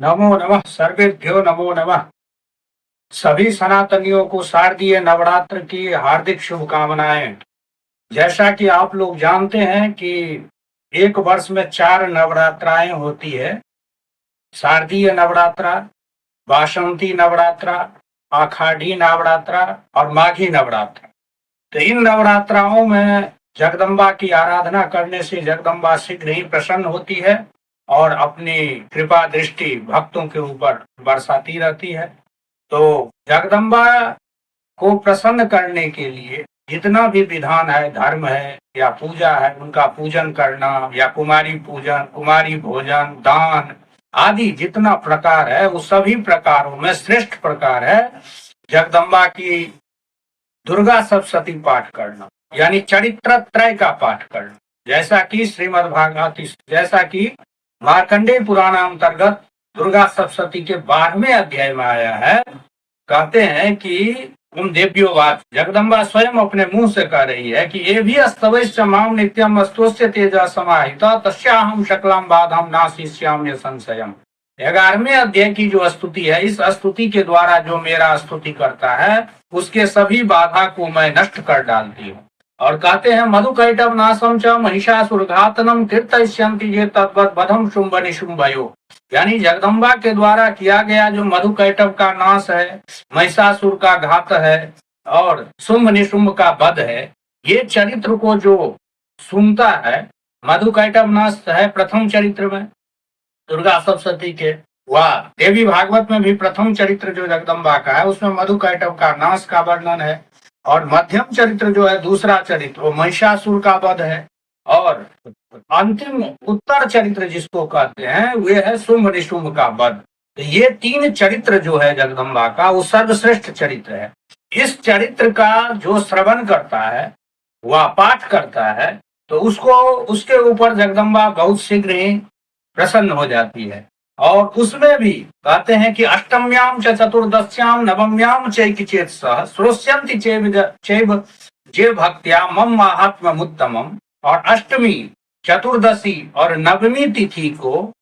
नमो नमः सर्वेभ्यो नमो नमः। सभी सनातनियों को शारदीय नवरात्र की हार्दिक शुभकामनाएं। जैसा कि आप लोग जानते हैं कि एक वर्ष में 4 नवरात्राएं होती है। शारदीय नवरात्रा, वासंती नवरात्रा, आषाढ़ी नवरात्रा और माघी नवरात्रा। तो इन नवरात्राओं में जगदम्बा की आराधना करने से जगदम्बा शीघ्र ही प्रसन्न होती है और अपनी कृपा दृष्टि भक्तों के ऊपर बरसाती रहती है। तो जगदम्बा को प्रसन्न करने के लिए जितना भी विधान है, धर्म है या पूजा है, उनका पूजन करना या कुमारी पूजन, कुमारी भोजन, दान आदि जितना प्रकार है, उस सभी प्रकारों में श्रेष्ठ प्रकार है जगदम्बा की दुर्गा सप्तशती पाठ करना, यानी चरित्र त्रय का पाठ करना। जैसा कि श्रीमद् भागवत, जैसा कि मार्कंडेय पुराण अंतर्गत दुर्गा सप्तशती के 12वें अध्याय में आया है। कहते हैं कि उन देव्यो बात, जगदम्बा स्वयं अपने मुंह से कह रही है कि ये भी स्तवैश्च माम नित्यम स्तोस्य तेजा समाहिता तस्याहम शकलम बाधम नाशिष्याम्य संशयम। 11वें अध्याय की जो स्तुति है, इस स्तुति के द्वारा जो मेरा स्तुति करता है उसके सभी बाधा को मैं नष्ट कर डालती हूँ। और कहते हैं मधुकैटभ नाशम च महिषासुर घातनम कीर्तयिष्यन्ति ये तद्वत् वधम शुंभ निशुंभयो। यानी जगदम्बा के द्वारा किया गया जो मधुकैटभ का नाश है, महिषासुर का घात है और शुंभ निशुंभ का वध है, ये चरित्र को जो सुनता है, मधुकैटभ नाश है प्रथम चरित्र में दुर्गा सप्तशती के, वह देवी भागवत में भी प्रथम चरित्र जो जगदम्बा का है उसमें मधुकैटभ का नाश का वर्णन है। और मध्यम चरित्र जो है दूसरा चरित्र वो महिषासुर का वध है। और अंतिम उत्तर चरित्र जिसको कहते हैं वे है शुंभ निशुंभ का वध। तो ये 3 चरित्र जो है जगदम्बा का वो सर्वश्रेष्ठ चरित्र है। इस चरित्र का जो श्रवण करता है, वह पाठ करता है, तो उसको उसके ऊपर जगदम्बा बहुत शीघ्र ही प्रसन्न हो जाती है। और उसमें भी कहते हैं कि अष्टम्याम च चतुर्दश्याम नवम्याम चैक चेत सह श्रोष्यन्ति चैव जे भक्त्या मम महात्म्यमुत्तमम। और अष्टमी, चतुर्दशी और नवमी तिथि को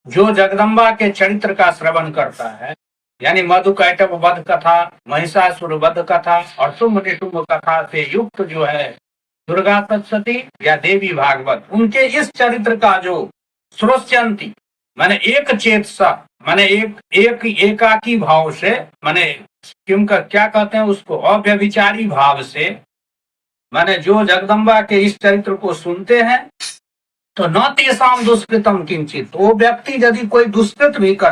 जो जगदम्बा के चरित्र का श्रवण करता है, यानी मधुकैटभ वध कथा, महिषासुर वध कथा और शुंभ निशुंभ कथा से युक्त जो है दुर्गा सप्तशती या देवी भागवत, उनके इस चरित्र का जो श्रोष्यन्ति माने एक चेतसा, माने एक एकाकी भाव से, माने क्योंकि क्या कहते हैं उसको, अव्यभिचारी भाव से, माने जो जगदम्बा के इस चरित्र को सुनते हैं तो न तेषाम दुष्कृतम किंचित, वो व्यक्ति यदि कोई दुष्कृत भी कर